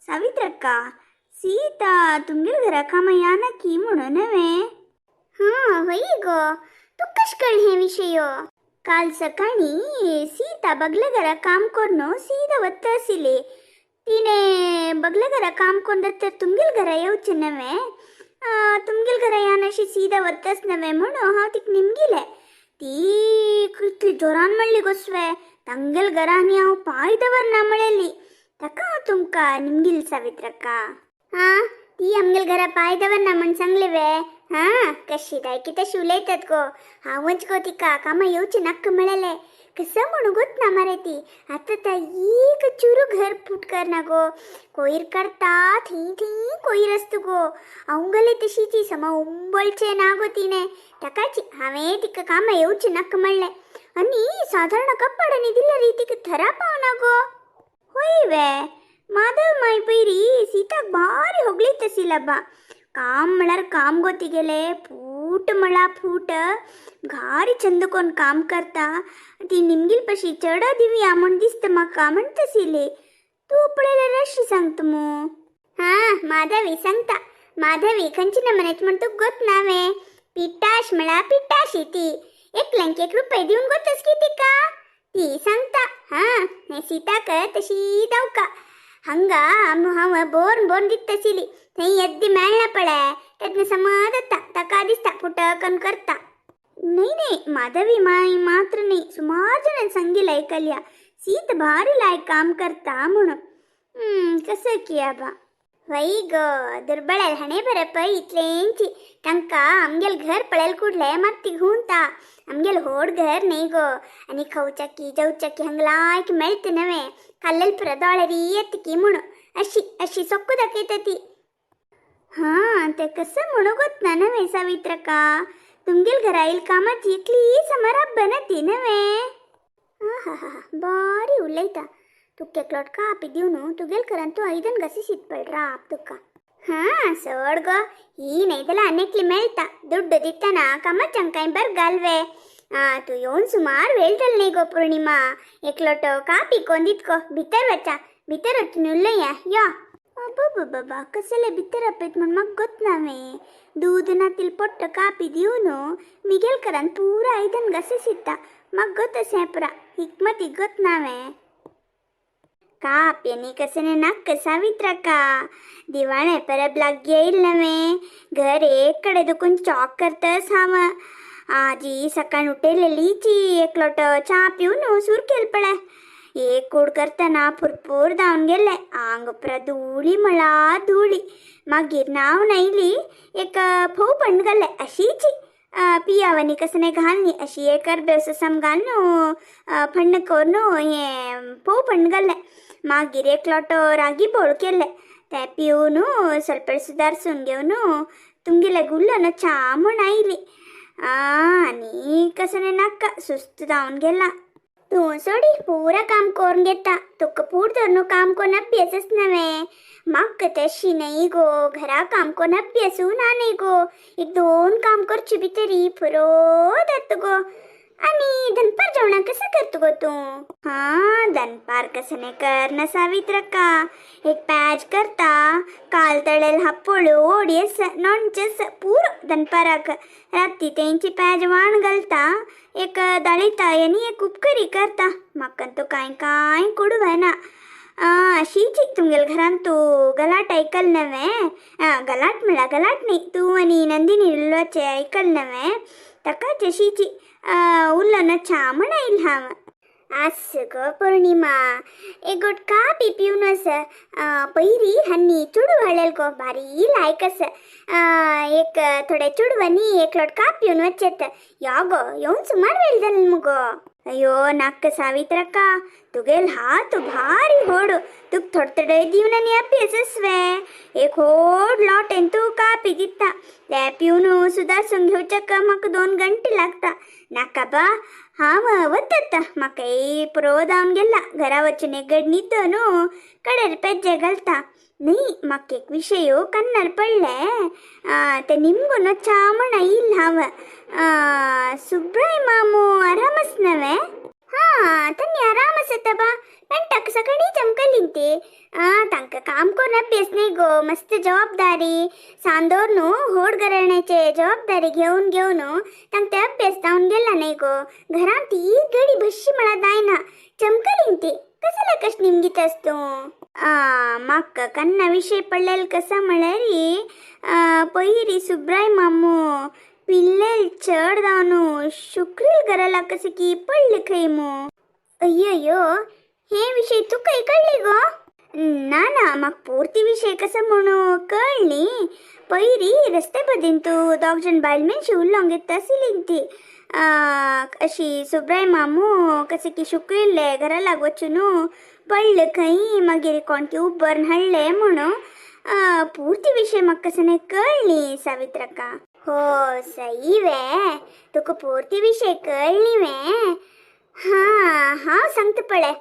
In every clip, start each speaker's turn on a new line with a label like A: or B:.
A: सावित्रक्का सीता तुमगेल घरा कामा या ना की म्हणून नव्हे.
B: हां होई गो. तू कश कळ हे विषय.
A: काल सकाळी सीता बगल्या घरा काम करून सीधा वत्त असिले. तिने बगल्या घरा काम करून तर तुमगेल घरा येऊचे नव्हे. तुमगेल घरा यानाशी सीधा वत्तच नव्हे म्हणून हांव तिक निमगिले. ती कितली जोरान म्हणली गोस्वे. तंगेल घरानी हांव पाय दवरना म्हणली. ताका हांव तुमका निमगिल सावित्रक्का.
B: हां ती आमगेल घरा पाय दवरना म्हण सांगले वे. हां कशी दाय की तशी उलयतात गो. हांवच गो तिका कामा येवचे नक्क म्हणले. कसं म्हणू गोत ना मरे ती. आता एक चुरू घर फूट करना गो. कोयर करता थी थी कोयर असतो गो. अवंगले तशीची समा उंबळचे ना गो तिने. टकाची हांवें तिका कामा येवचे नक्क म्हणले. आणि साधारण कपडांनी दिल्या रीतीक थरा पावना गो.
A: होय वे माधव माई पैरी सीताक भारी होगली तसी बा. काम म्हळ्यार काम गोती गेले. फूट म्हणा फूट घारी चंद कोण काम करता. ती निमगिल पशी चढा दिवी आमण दिसत म्हाका म्हणतसिले. तू पळयले रशी सांगत मू.
B: हां माधवी सांगता. माधवी खंची ना म्हणत म्हणतो गोत नावे. पिट्टाश म्हणा पिट्टाशी ती. एक रुपये देऊन गोतस की तिका ती सांगता. हां हे सीताक तशी दावका हंगा हांव बोर बोर दिसतसिली. थंय येद्दी मेळना पळय त्यातनं समाधाता ताका दिसता फुटकन करता.
A: नाही माधवी माई मात्र नाही. सुमार जण सांगिल ऐकल्या सीत भारी लायक काम करता म्हणून. कसं किया बा.
B: वई ग दुर्बळ हणे बरप इतलेंची. टंका आमगेल घर पळेल कुडले मत्ती घूंता. आमगेल होड घर नाही गो. आणि खवचक्की जवचक्की हंगलायक मेळत नवे. कल्लेल पुरा दोळरी येत की म्हणू अशी अशी सोक्कू दाखयता ती.
A: हां ते कसं म्हणू गोत ना नव्हे सावित्रका. तुमगेल घरा येईल कामाची इतली समराब बनती नव्हे.
B: हा बारी उलयता. तुका एकलोट कापी दिवनू तुगेल करन तू ऐदन गसी सिटपड्रा तुका. हां सोड गो. ही नाही त्याला अनेकली मेळता. दुड्डू दिताना कामाचंकाय बर घालवे. तू येऊन सुमार वेळ जाल नाही गो पौर्णिमा. एकलोट कापी कोण दितको भितर वचा. भितर वचून उलया या.
A: बाबा कसले भितर अपेत म्हण मग गोत नावे. दूध नातील पोट्ट कापी दिवनू मिगेल करन पूरा ऐदन गसी सिट्टा मग गोत सेपरा हिकमती गोत नावे.
B: काप्यनी कसने नक्क सावित्रका. दिवाळे परब लाग येईल नवे. घर एक कडे दुखून चॉक करतस हाव. आजी सकाळ उठेलेलीची एकलोट चहा पिऊन सूर केल पळे. एक कूड करताना फुरपूर धावून गेले. आंग पुरा धुळी मला धुळी. मागीर नाव नायली एक फोव पण गले अशीची. पियावनी कसने घालनी अशी एक अर्बेसम घालनू फण्ण कोरनू हे फोव पण गले. मागीर एक लोटो रागी बोळ केले. ते पिऊन ಸ್ವಲ್ಪ सुदारसून घेऊन तुमगेले गुल्लन चा म्हण आयली. आणि कसने नाका सुस्त जाऊन गेला. तू सोडी पुरा काम करून घेता. तुका पूर धरणू काम कोण अभ्यासच नव्हे. मग तशी नाही गो. घरा काम कोण अभ्यासू ना नाही गो. एक दोन काम करची बी तरी पुरो जात गो. आणि धनपार जेवणा कसं करतो गो तू.
A: हां धनपार कसने कर ना सावित्रका.
B: एक पॅच करता. काल तळेल हप्पोळू ओडियस नॉनचस पूर धनपाराक. राती त्यांची पॅच वाण घालता. एक दळीता आणि एक उपकरी करता. मक्कन तो काय काय कुडवना. अशीची तुमगेल घरान तू गलाट ऐकल नव्हे. गलाट म्हणा गलाट नाही. तू आणि नंदिनी उल्लोचे ऐकल नव्हे. तकाच अशीची उल्लन छा म्हणाईल हाव. असं ग पौर्णिमा. एक गोट कापी पिऊनस पैरी हन्नी चुडू घालेल गो. भारी लायकस. एक थोडे चुडवनी एक लोट काप पिऊन वचेत. या गो येऊन सुमार वेळ जाल मग.
A: अयो नाक सावित्रका. तुगेल हात भारी होड. तुक थोडे दिवनानी अभ्यासस्वे. एक होड लॉटेन तू कापी दिता. ते पिऊन सुदारसून घेवचक म्हाका 2 घंटे लागता. नाका बा हांव वतता. म्हाका पुरो जावन गेला. घरा वचून एक गड न्हिदो न्हू कडेर पेज्जे घालता. नाही म्हाका एक विषय कन्नर पडले. ते निमगून चा म्हण येईल हांव. सुब्राय मामू आरामच नव्हे.
B: हां त्यांनी आरामच येता बा. पण टक सकाळी चमकली ते तांकां काम करून अभ्यास नाही गो मस्त जबाबदारी सांदोरनु होड घराण्याचे जबाबदारी घेऊन घेऊन तांकां अभ्यास जाऊन गेला नाही गो घरात ती गडी भशी मला दायना चमकली ते कशाला कश निमगीत असतो म्हाका कन्ना विषय पडलेल कसा म्हळ्यारी पयरी सुब्राय मामू पिल्लेल चढ जावनु शुक्रील घराला कसं की पडले खै मो अय्यो हे विषय तू काही कळली गो ना म्हाका पूर्ती विषय कसं म्हणू कळली पयरी रस्ते बदीन तू दोग जण बायलमेन शिवलोंग येत आसली ती अशी सुब्राय मामू कसे की शुक्रिल्ले घरा लागवचून पडले खंय मागीर कोणती उबर हाडले म्हणून पूर्ती विषय म्हाका कसं नाही कळली सावित्रका हो सई वे तुका पूर्ती विषय कळली वे हांव सांगता पळय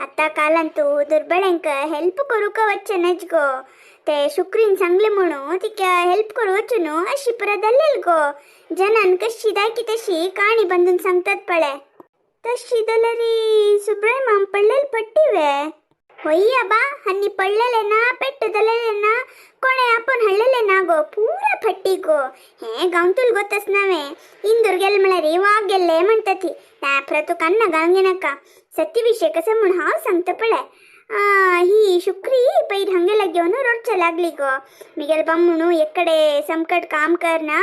B: आतां कालान तूं दुर्बळ्यांक हेल्प करूंक वचनच गो ते शुक्रीन सांगले म्हणून तिका हेल्प करूच न्हू अशी परत जाल्लेल गो जनान कशी जाय की तशी काणी बांधून सांगतात पळय तशी जाल्यारी सुब्राय माम पडलेल पट्टी वे होई आबा हन्नी पडलेले ना पेट्ट जालेले ना कोणे आपण हाडलेले ना गो पुरा फट्टी गो हे गांवतूल गोतच नवे इंदूर गेले म्हळ्यार वाग गेले म्हणटा ती त्या तू कन्ना गांगे नाका सत्य विषय कसं म्हण हांव सांगता पळय ही शुक्री पयर हंगेला घेवन रोडच्या लागली गो मिगेल बम्मणू एककडे समकट काम करना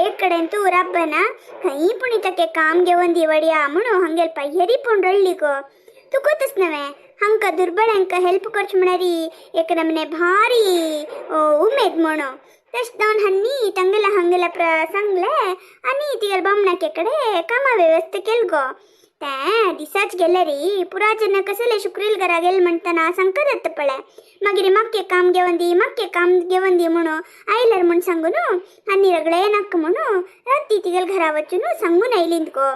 B: एक कडेन तू रब्बना खंय पुणी तके काम घेवन दिवडिया म्हणून हंगेल पयरी पण रडली गो तू कोतच नवे हंका दुर्बळ्यांक हेल्प करच म्हणारी एक नमने भारी उमेद म्हणून तश जावन हन्नी तंगेला हंगेला सांगले आनी तिगेल बामणाके कडे कामा व्यवस्था केल गो त्या दिसाच गेले री पुरा जन कसले शुक्रील घरा गेल म्हणताना सांगता जाता पळय मागीर मागके काम घेवन दी म्हणून आयल्यार म्हण सांगून आनी रगडे नाक म्हणून राती तिगेल घरा वचून सांगून आयलींत गो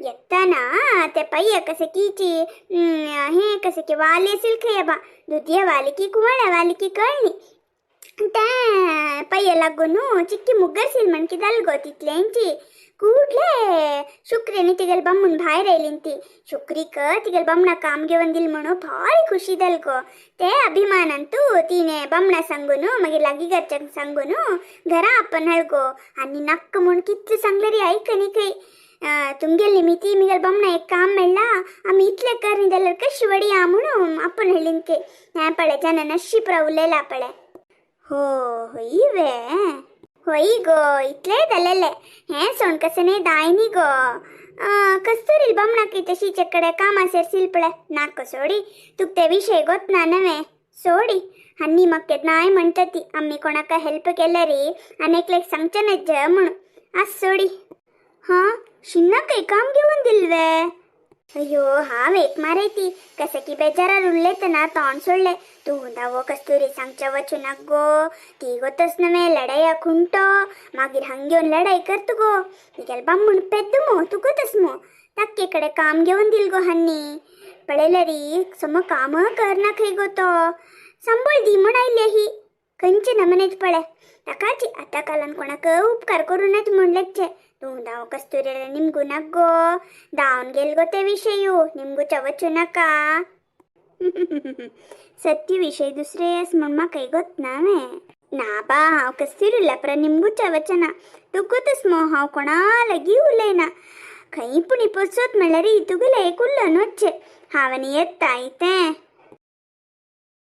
B: येताना ते पय्य कसे कीची हे कसे की वाली असेल खंय बा दुधिया वाली की कुवाळ्या वाली की कळली त्या पय्य लागून चिक्की मुग्गरसील म्हण की जाल गो तितल्यांची ಕೂಡ್ಲೆ ಶುಕ್ರಿನಿ ತಿಗಲ್ ಬಮ್ಮನ್ ಭಾಯ್ರ ಇಲ್ಲಿಂತಿ ಶುಕ್ರಿಕ ತಿಗಲ್ ಬಮ್ಮನ ಕಾಮ್ घेवन दिल म्हणून भारी खुशी दल गो ते अभिमान अंतू तिने बमणा सांगून मागीर लागी घरच्याक सांगून घरा आपण हळगो आणि नक्क म्हूण कितले सांगले रे ऐकनी खंय तुमगेली मिती मिगल बमणा एक काम मेळ्ळा आमी इतले करनी जाल्यार कशी वडया म्हणून आपण हळीन के हे पळय जन नशीब रावलेला पळय हो होई वे होई गो इतले जालेले हे सोण कसने दायनी गो कस्तुरील बमणाकी तशी चकडे कामा सेरसील पळय नाक सोडी तुक ते विषय गोतना नवे सोडी हन्नी मक्केत नाय म्हणटा ती आम्ही कोणाका हेल्प केले रे अनेकलेक सांगचेनच म्हणून आज सोडी शिन्ना काही काम घेऊन दिलवे अयो हांव एक मारयती कसे की बेजारार उरले ना तोंड सोडले तू दावो कस्तुरी सांगच्या वचूनाक गो ती गोतच नवे लढाया खुंटो मागीर हंग घेवन लढाई करत गो निगेल बाम्मण पेद्द मो तू गोतच मो ताक्के कडे काम घेवन दिल गो हन्नी पळयले री सम काम करना खंय गो तो सांभाळ दी म्हण आयले ही खंयचे नमनेच पळय ताकाची आतां कालान कोणाक उपकार करूनच म्हणलेचे तू दाव कस्तुरीला निमगू नाक गो दावन गेल गो ते विषयू निमगूच्या वचू नाका सत्य विषय दुसरे अस म्हण म्हाका गोत ना ना बा हांव कस्तुरीला प्र निमगूच्या वचना तू गोतच मो हांव कोणा लागी उलयना खंय पुणी पोचत म्हणल्यार तुगेले एक उल्लन वच्चे हांव आनी येता इतें